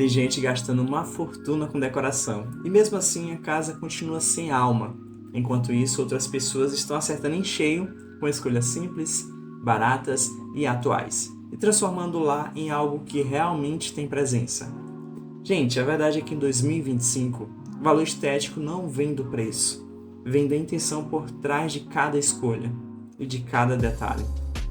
Tem gente gastando uma fortuna com decoração e mesmo assim a casa continua sem alma. Enquanto isso, outras pessoas estão acertando em cheio com escolhas simples, baratas e atuais e transformando lá em algo que realmente tem presença. Gente, a verdade é que em 2025, o valor estético não vem do preço, vem da intenção por trás de cada escolha e de cada detalhe.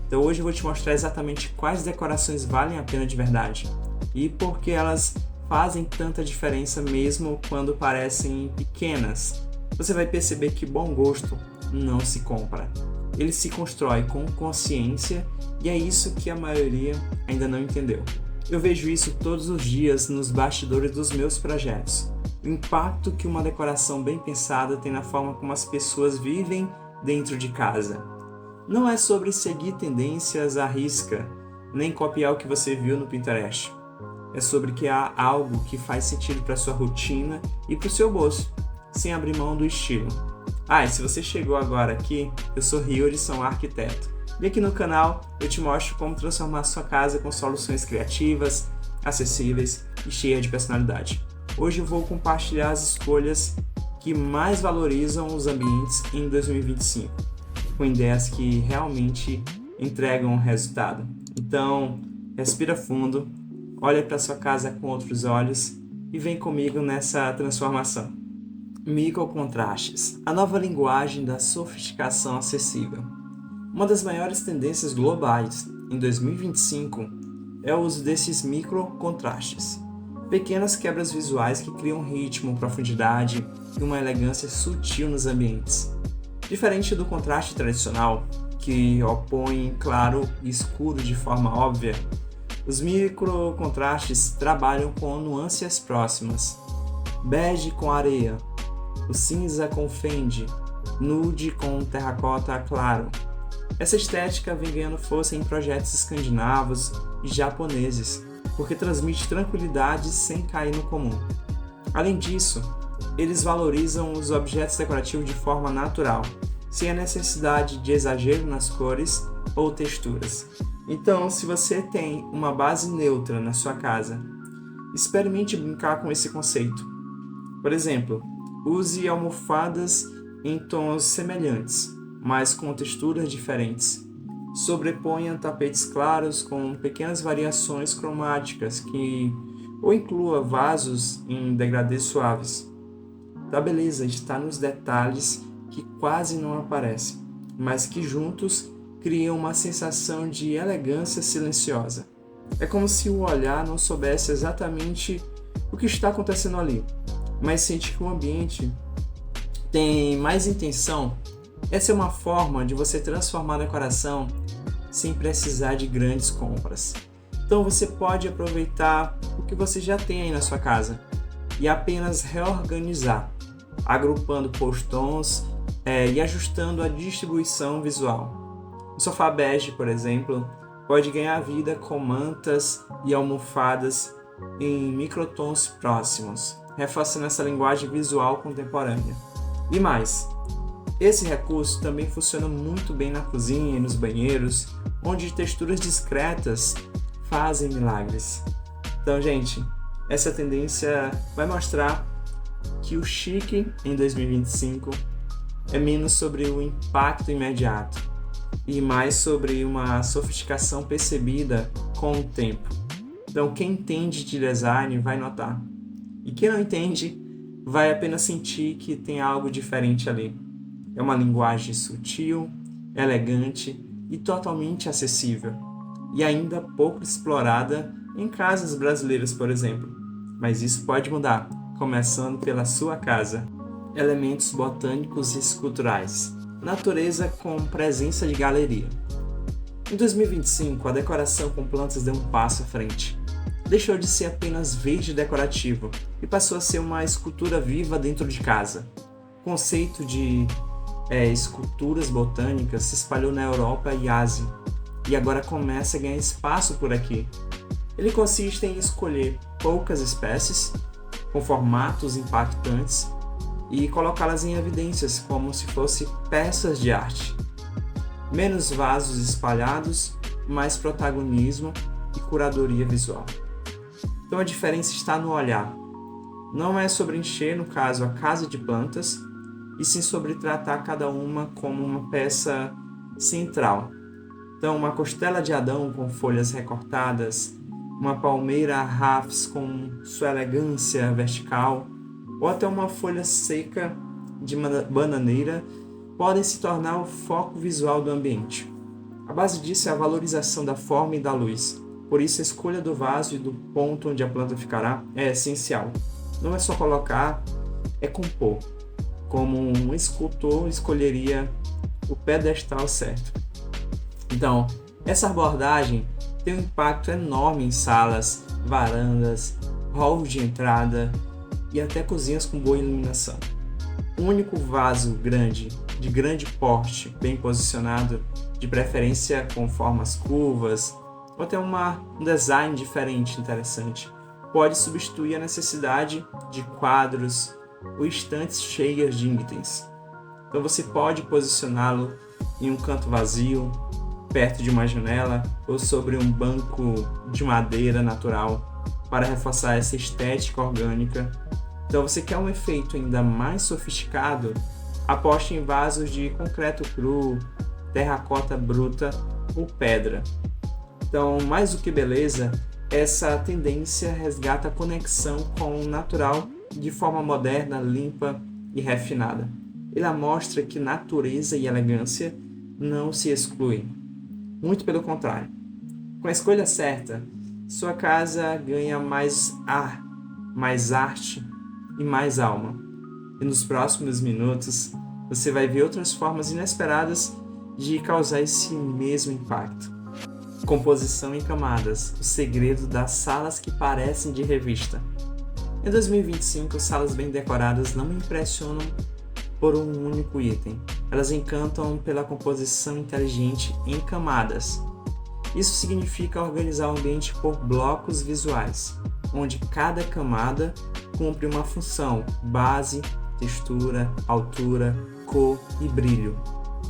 Então hoje eu vou te mostrar exatamente quais decorações valem a pena de verdade e por que elas fazem tanta diferença mesmo quando parecem pequenas. Você vai perceber que bom gosto não se compra. Ele se constrói com consciência e é isso que a maioria ainda não entendeu. Eu vejo isso todos os dias nos bastidores dos meus projetos. O impacto que uma decoração bem pensada tem na forma como as pessoas vivem dentro de casa. Não é sobre seguir tendências à risca, nem copiar o que você viu no Pinterest. É sobre criar algo que faz sentido para sua rotina e para o seu bolso, sem abrir mão do estilo. E se você chegou agora aqui, eu sou Hiyori, sou um arquiteto. E aqui no canal eu te mostro como transformar sua casa com soluções criativas, acessíveis e cheias de personalidade. Hoje eu vou compartilhar as escolhas que mais valorizam os ambientes em 2025, com ideias que realmente entregam resultado. Então, respira fundo, olha para sua casa com outros olhos e vem comigo nessa transformação. Microcontrastes, a nova linguagem da sofisticação acessível. Uma das maiores tendências globais em 2025 é o uso desses microcontrastes, pequenas quebras visuais que criam ritmo, profundidade e uma elegância sutil nos ambientes. Diferente do contraste tradicional, que opõe claro e escuro de forma óbvia, os microcontrastes trabalham com nuances próximas. Bege com areia, o cinza com fende, nude com terracota claro. Essa estética vem ganhando força em projetos escandinavos e japoneses, porque transmite tranquilidade sem cair no comum. Além disso, eles valorizam os objetos decorativos de forma natural, sem a necessidade de exagero nas cores ou texturas. Então, se você tem uma base neutra na sua casa, experimente brincar com esse conceito. Por exemplo, use almofadas em tons semelhantes, mas com texturas diferentes. Sobreponha tapetes claros com pequenas variações cromáticas ou inclua vasos em degradês suaves. A beleza está nos detalhes que quase não aparecem, mas que juntos criam uma sensação de elegância silenciosa. É como se o olhar não soubesse exatamente o que está acontecendo ali, mas sente que o ambiente tem mais intenção. Essa é uma forma de você transformar a decoração sem precisar de grandes compras. Então você pode aproveitar o que você já tem aí na sua casa e apenas reorganizar, agrupando postons e ajustando a distribuição visual. O sofá bege, por exemplo, pode ganhar vida com mantas e almofadas em microtons próximos, reforçando essa linguagem visual contemporânea. E mais, esse recurso também funciona muito bem na cozinha e nos banheiros, onde texturas discretas fazem milagres. Então, gente, essa tendência vai mostrar que o chique em 2025 é menos sobre o impacto imediato e mais sobre uma sofisticação percebida com o tempo. Então, quem entende de design vai notar. E quem não entende vai apenas sentir que tem algo diferente ali. É uma linguagem sutil, elegante e totalmente acessível. E ainda pouco explorada em casas brasileiras, por exemplo. Mas isso pode mudar, começando pela sua casa. Elementos botânicos e esculturais. Natureza com presença de galeria. Em 2025, a decoração com plantas deu um passo à frente. Deixou de ser apenas verde decorativo e passou a ser uma escultura viva dentro de casa. O conceito de esculturas botânicas se espalhou na Europa e Ásia e agora começa a ganhar espaço por aqui. Ele consiste em escolher poucas espécies com formatos impactantes e colocá-las em evidências como se fossem peças de arte. Menos vasos espalhados, mais protagonismo e curadoria visual. Então a diferença está no olhar. Não é sobre encher, no caso, a casa de plantas, e sim sobre tratar cada uma como uma peça central. Então, uma costela de Adão com folhas recortadas, uma palmeira a rafes com sua elegância vertical, ou até uma folha seca de bananeira podem se tornar o foco visual do ambiente. A base disso é a valorização da forma e da luz. Por isso, a escolha do vaso e do ponto onde a planta ficará é essencial. Não é só colocar, é compor, como um escultor escolheria o pedestal certo. Então, essa abordagem tem um impacto enorme em salas, varandas, halls de entrada e até cozinhas com boa iluminação. Um único vaso grande, de grande porte, bem posicionado, de preferência com formas curvas, ou até um design diferente, interessante, pode substituir a necessidade de quadros ou estantes cheias de itens. Então você pode posicioná-lo em um canto vazio, perto de uma janela ou sobre um banco de madeira natural para reforçar essa estética orgânica. Então você quer um efeito ainda mais sofisticado? Aposte em vasos de concreto cru, terracota bruta ou pedra. Então, mais do que beleza, essa tendência resgata a conexão com o natural de forma moderna, limpa e refinada. Ela mostra que natureza e elegância não se excluem. Muito pelo contrário. Com a escolha certa, sua casa ganha mais ar, mais arte e mais alma. E nos próximos minutos, você vai ver outras formas inesperadas de causar esse mesmo impacto. Composição em camadas, o segredo das salas que parecem de revista. Em 2025, salas bem decoradas não me impressionam por um único item. Elas encantam pela composição inteligente em camadas. Isso significa organizar o ambiente por blocos visuais, onde cada camada cumpre uma função: base, textura, altura, cor e brilho.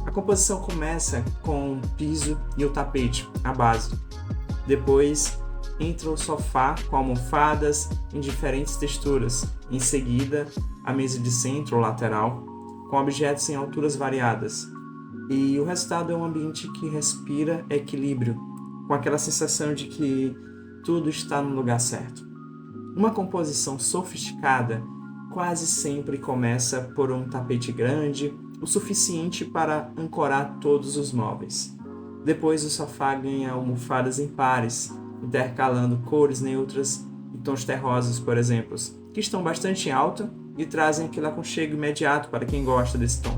A composição começa com o piso e o tapete, a base. Depois entra o sofá com almofadas em diferentes texturas. Em seguida, a mesa de centro ou lateral, com objetos em alturas variadas. E o resultado é um ambiente que respira equilíbrio, com aquela sensação de que tudo está no lugar certo. Uma composição sofisticada quase sempre começa por um tapete grande, o suficiente para ancorar todos os móveis. Depois o sofá ganha almofadas em pares, intercalando cores neutras e tons terrosos, por exemplo, que estão bastante em alta e trazem aquele aconchego imediato para quem gosta desse tom.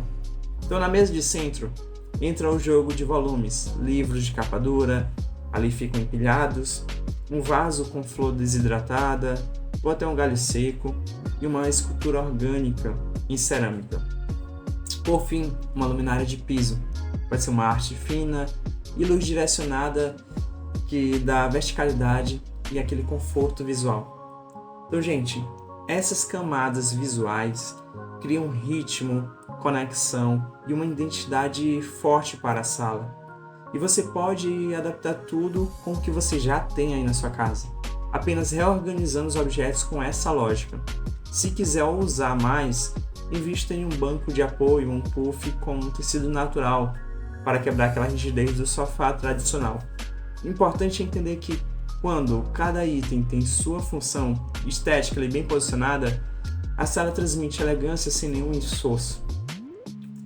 Então, na mesa de centro, entra o jogo de volumes, livros de capa dura, ali ficam empilhados, um vaso com flor desidratada, ou até um galho seco, e uma escultura orgânica em cerâmica. Por fim, uma luminária de piso, pode ser uma arte fina e luz direcionada que dá verticalidade e aquele conforto visual. Então, gente, essas camadas visuais criam um ritmo, conexão e uma identidade forte para a sala. E você pode adaptar tudo com o que você já tem aí na sua casa, apenas reorganizando os objetos com essa lógica. Se quiser usar mais, invista em um banco de apoio, um puff com um tecido natural, para quebrar aquela rigidez do sofá tradicional. O importante é entender que quando cada item tem sua função estética e bem posicionada, a sala transmite elegância sem nenhum esforço.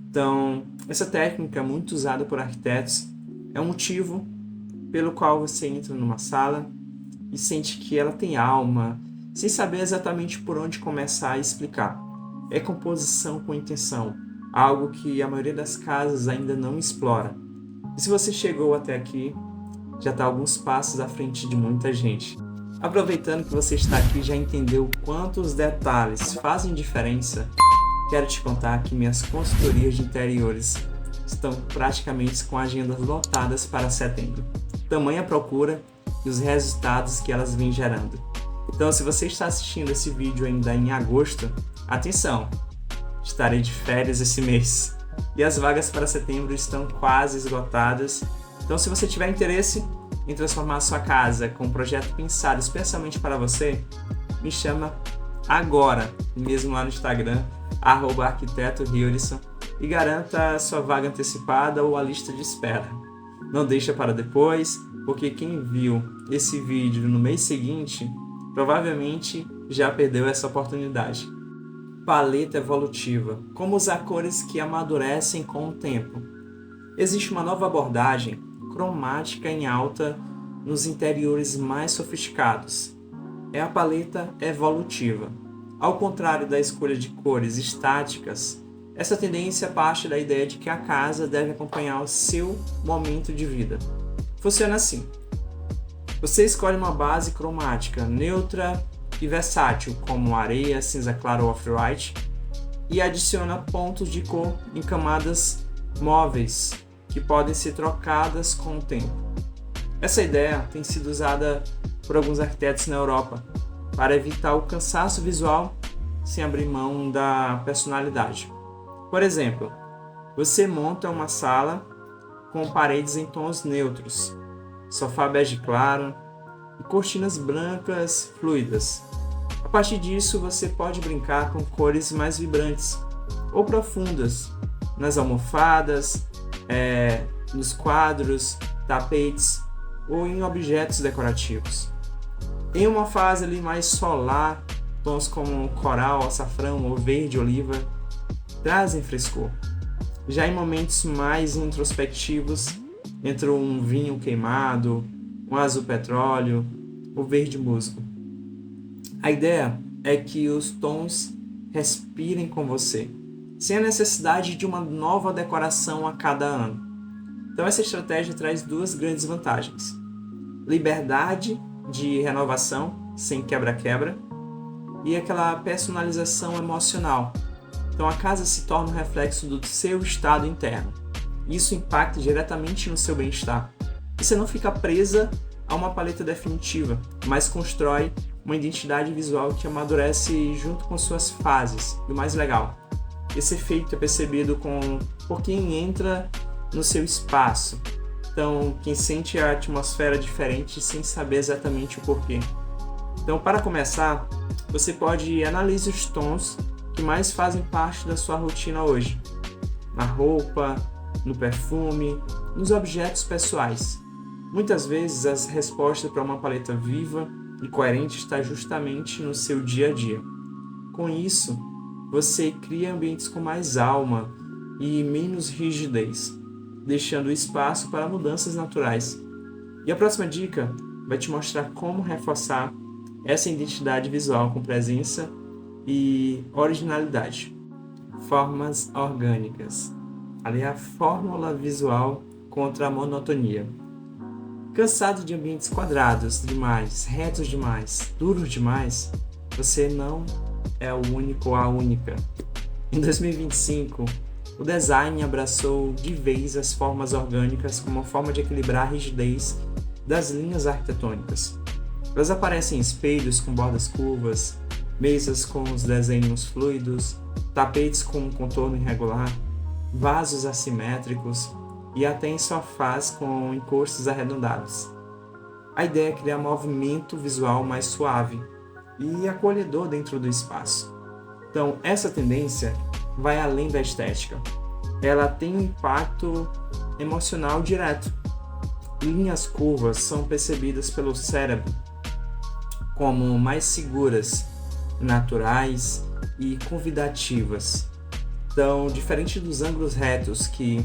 Então, essa técnica, muito usada por arquitetos, é um motivo pelo qual você entra numa sala e sente que ela tem alma, sem saber exatamente por onde começar a explicar. É composição com intenção, algo que a maioria das casas ainda não explora. E se você chegou até aqui, já está alguns passos à frente de muita gente. Aproveitando que você está aqui e já entendeu quantos detalhes fazem diferença, quero te contar que minhas consultorias de interiores estão praticamente com agendas lotadas para setembro. Tamanha procura e os resultados que elas vêm gerando. Então, se você está assistindo esse vídeo ainda em agosto, atenção! Estarei de férias esse mês e as vagas para setembro estão quase esgotadas. Então, se você tiver interesse, em transformar sua casa com um projeto pensado especialmente para você, me chama agora, mesmo lá no Instagram, @arquiteto.Hildson, e garanta sua vaga antecipada ou a lista de espera. Não deixa para depois, porque quem viu esse vídeo no mês seguinte provavelmente já perdeu essa oportunidade. Paleta evolutiva. Como usar cores que amadurecem com o tempo. Existe uma nova abordagem cromática em alta nos interiores mais sofisticados. É a paleta evolutiva. Ao contrário da escolha de cores estáticas, essa tendência parte da ideia de que a casa deve acompanhar o seu momento de vida. Funciona assim. Você escolhe uma base cromática neutra e versátil, como areia, cinza claro ou off-white, e adiciona pontos de cor em camadas móveis, que podem ser trocadas com o tempo. Essa ideia tem sido usada por alguns arquitetos na Europa para evitar o cansaço visual sem abrir mão da personalidade. Por exemplo, você monta uma sala com paredes em tons neutros, sofá bege claro e cortinas brancas fluidas. A partir disso, você pode brincar com cores mais vibrantes ou profundas nas almofadas, nos quadros, tapetes ou em objetos decorativos. Em uma fase ali mais solar, tons como coral, açafrão ou verde oliva trazem frescor. Já em momentos mais introspectivos, entre um vinho queimado, um azul petróleo, o verde musgo. A ideia é que os tons respirem com você, sem a necessidade de uma nova decoração a cada ano. Então essa estratégia traz duas grandes vantagens. Liberdade de renovação, sem quebra-quebra, e aquela personalização emocional. Então a casa se torna um reflexo do seu estado interno. Isso impacta diretamente no seu bem-estar. Você não fica presa a uma paleta definitiva, mas constrói uma identidade visual que amadurece junto com suas fases. E o mais legal, esse efeito é percebido por quem entra no seu espaço. Então, quem sente a atmosfera diferente sem saber exatamente o porquê. Então, para começar, você pode analisar os tons que mais fazem parte da sua rotina hoje. Na roupa, no perfume, nos objetos pessoais. Muitas vezes, as respostas para uma paleta viva e coerente está justamente no seu dia a dia. Com isso, você cria ambientes com mais alma e menos rigidez, deixando espaço para mudanças naturais. E a próxima dica vai te mostrar como reforçar essa identidade visual com presença e originalidade. Formas orgânicas. Ali é a fórmula visual contra a monotonia. Cansado de ambientes quadrados demais, retos demais, duros demais, você não é o único ou a única. Em 2025, o design abraçou de vez as formas orgânicas como uma forma de equilibrar a rigidez das linhas arquitetônicas. Elas aparecem em espelhos com bordas curvas, mesas com os desenhos fluidos, tapetes com um contorno irregular, vasos assimétricos e até em sofás com encostos arredondados. A ideia é criar movimento visual mais suave e acolhedor dentro do espaço. Então, essa tendência vai além da estética. Ela tem um impacto emocional direto. Linhas curvas são percebidas pelo cérebro como mais seguras, naturais e convidativas. Então, diferente dos ângulos retos que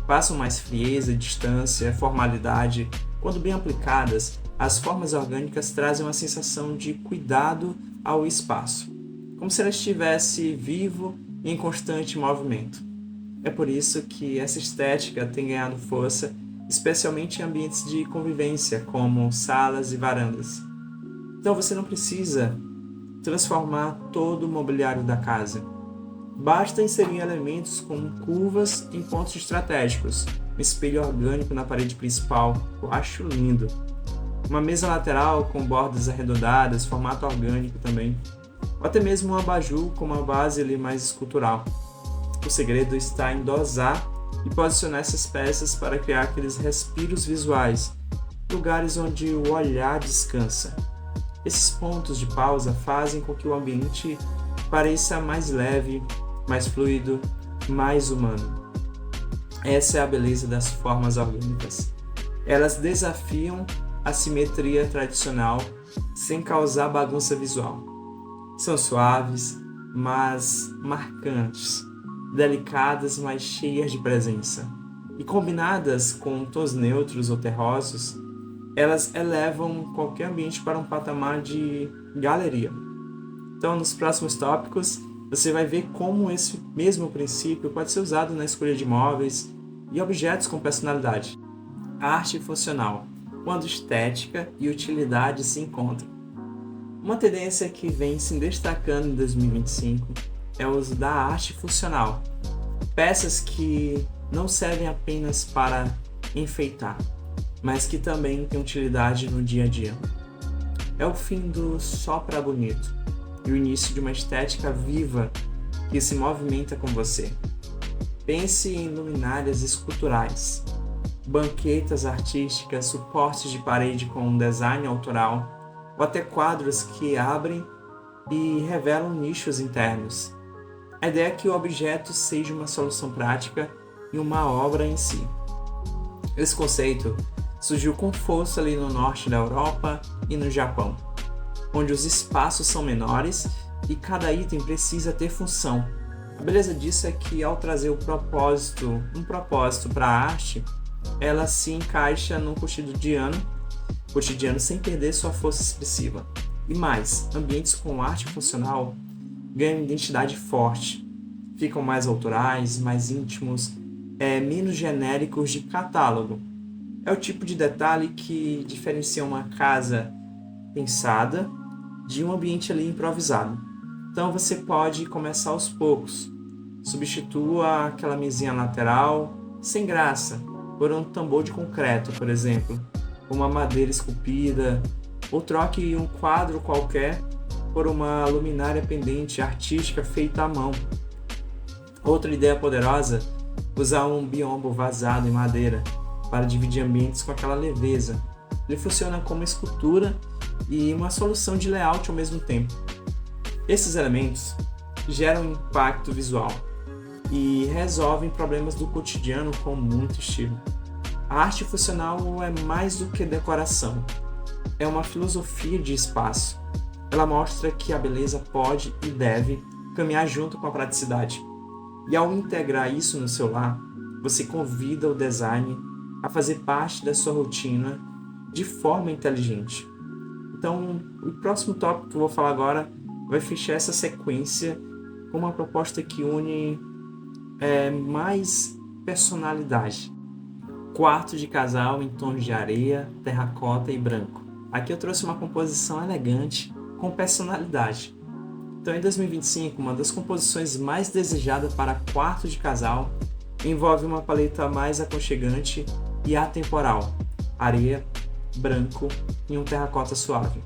passam mais frieza, distância, formalidade, quando bem aplicadas, as formas orgânicas trazem uma sensação de cuidado ao espaço, como se ela estivesse vivo e em constante movimento. É por isso que essa estética tem ganhado força, especialmente em ambientes de convivência, como salas e varandas. Então você não precisa transformar todo o mobiliário da casa. Basta inserir elementos como curvas em pontos estratégicos, um espelho orgânico na parede principal, eu acho lindo. Uma mesa lateral com bordas arredondadas, formato orgânico também. Ou até mesmo um abajur com uma base ali mais escultural. O segredo está em dosar e posicionar essas peças para criar aqueles respiros visuais lugares onde o olhar descansa. Esses pontos de pausa fazem com que o ambiente pareça mais leve, mais fluido, mais humano. Essa é a beleza das formas orgânicas. Elas desafiam a simetria tradicional sem causar bagunça visual. São suaves, mas marcantes, delicadas, mas cheias de presença. E combinadas com tons neutros ou terrosos, elas elevam qualquer ambiente para um patamar de galeria. Então, nos próximos tópicos, você vai ver como esse mesmo princípio pode ser usado na escolha de móveis e objetos com personalidade. A arte funcional, quando estética e utilidade se encontram. Uma tendência que vem se destacando em 2025 é o uso da arte funcional. Peças que não servem apenas para enfeitar, mas que também têm utilidade no dia a dia. É o fim do só para bonito e o início de uma estética viva que se movimenta com você. Pense em luminárias esculturais, banquetas artísticas, suportes de parede com um design autoral, ou até quadros que abrem e revelam nichos internos. A ideia é que o objeto seja uma solução prática e uma obra em si. Esse conceito surgiu com força ali no norte da Europa e no Japão, onde os espaços são menores e cada item precisa ter função. A beleza disso é que ao trazer um propósito para a arte, ela se encaixa no cotidiano sem perder sua força expressiva. E mais, ambientes com arte funcional ganham identidade forte, ficam mais autorais, mais íntimos, menos genéricos de catálogo. É o tipo de detalhe que diferencia uma casa pensada de um ambiente ali improvisado. Então você pode começar aos poucos. Substitua aquela mesinha lateral sem graça por um tambor de concreto, por exemplo, uma madeira esculpida, ou troque um quadro qualquer por uma luminária pendente artística feita à mão. Outra ideia poderosa, usar um biombo vazado em madeira para dividir ambientes com aquela leveza. Ele funciona como escultura e uma solução de layout ao mesmo tempo. Esses elementos geram impacto visual e resolvem problemas do cotidiano com muito estilo. A arte funcional é mais do que decoração, é uma filosofia de espaço. Ela mostra que a beleza pode e deve caminhar junto com a praticidade. E ao integrar isso no seu lar, você convida o design a fazer parte da sua rotina de forma inteligente. Então, o próximo tópico que eu vou falar agora vai fechar essa sequência com uma proposta que une mais personalidade. Quarto de casal em tons de areia, terracota e branco. Aqui eu trouxe uma composição elegante com personalidade. Então, em 2025, uma das composições mais desejadas para quarto de casal envolve uma paleta mais aconchegante e atemporal, areia, branco e um terracota suave.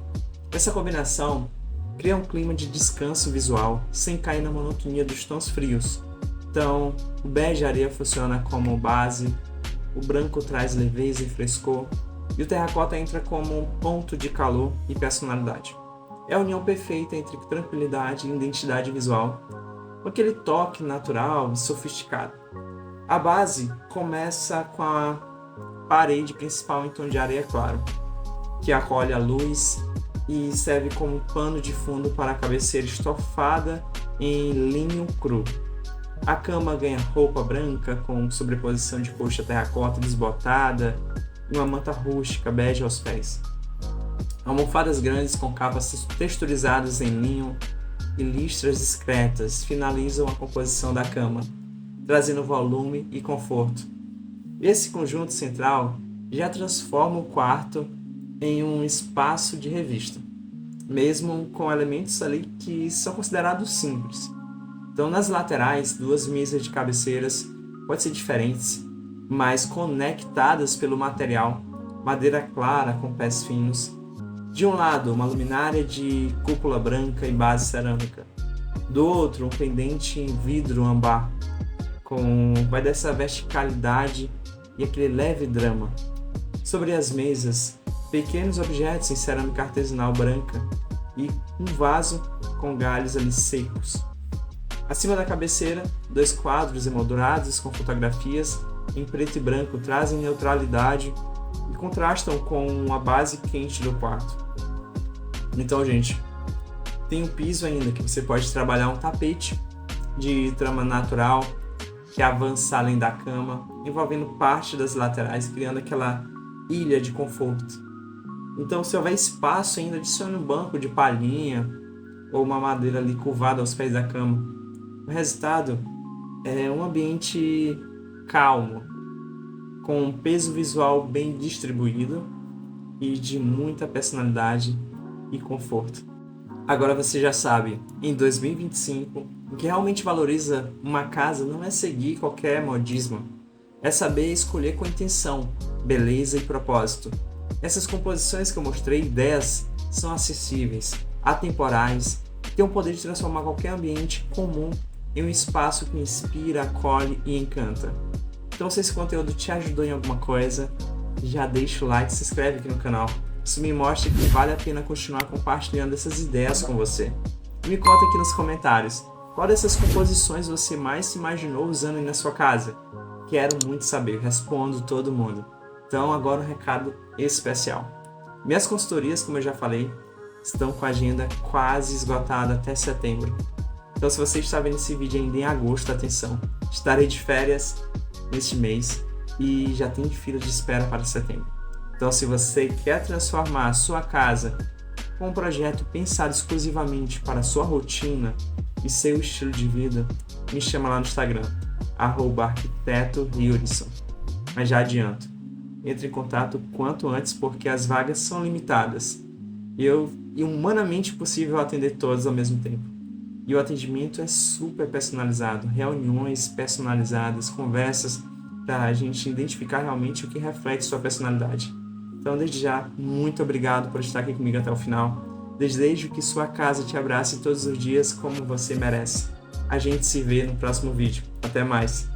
Essa combinação cria um clima de descanso visual sem cair na monotonia dos tons frios. Então, o bege areia funciona como base, o branco traz leveza e frescor, e o terracota entra como um ponto de calor e personalidade. É a união perfeita entre tranquilidade e identidade visual, com aquele toque natural e sofisticado. A base começa com a parede principal em tom de areia claro, que acolhe a luz e serve como pano de fundo para a cabeceira estofada em linho cru. A cama ganha roupa branca com sobreposição de coxa terracota desbotada e uma manta rústica bege aos pés. Almofadas grandes com capas texturizadas em linho e listras discretas finalizam a composição da cama, trazendo volume e conforto. Esse conjunto central já transforma o quarto em um espaço de revista, mesmo com elementos ali que são considerados simples. Então, nas laterais, 2 mesas de cabeceiras podem ser diferentes, mas conectadas pelo material, madeira clara com pés finos. De um lado, uma luminária de cúpula branca e base cerâmica. Do outro, um pendente em vidro âmbar, vai dessa verticalidade e aquele leve drama. Sobre as mesas, pequenos objetos em cerâmica artesanal branca e um vaso com galhos ali secos. Acima da cabeceira, 2 quadros emoldurados com fotografias em preto e branco trazem neutralidade e contrastam com a base quente do quarto. Então, gente, tem um piso ainda que você pode trabalhar um tapete de trama natural que avança além da cama, envolvendo parte das laterais, criando aquela ilha de conforto. Então, se houver espaço ainda, adicione um banco de palhinha ou uma madeira ali curvada aos pés da cama. O resultado é um ambiente calmo, com um peso visual bem distribuído e de muita personalidade e conforto. Agora você já sabe, em 2025, o que realmente valoriza uma casa não é seguir qualquer modismo, é saber escolher com intenção, beleza e propósito. Essas composições que eu mostrei, ideias, são acessíveis, atemporais, têm o poder de transformar qualquer ambiente comum em um espaço que inspira, acolhe e encanta. Então, se esse conteúdo te ajudou em alguma coisa, já deixa o like, se inscreve aqui no canal. Isso me mostra que vale a pena continuar compartilhando essas ideias com você. E me conta aqui nos comentários, qual dessas composições você mais se imaginou usando aí na sua casa? Quero muito saber, respondo todo mundo. Então, agora um recado especial. Minhas consultorias, como eu já falei, estão com a agenda quase esgotada até setembro. Então, se você está vendo esse vídeo ainda em agosto, atenção, estarei de férias neste mês e já tem fila de espera para setembro. Então, se você quer transformar a sua casa com um projeto pensado exclusivamente para a sua rotina e seu estilo de vida, me chama lá no Instagram, @arquiteto.ryurison. Mas já adianto, entre em contato quanto antes porque as vagas são limitadas e humanamente possível atender todos ao mesmo tempo. E o atendimento é super personalizado, reuniões personalizadas, conversas para a gente identificar realmente o que reflete sua personalidade. Então, desde já, muito obrigado por estar aqui comigo até o final. Desejo que sua casa te abrace todos os dias como você merece. A gente se vê no próximo vídeo. Até mais!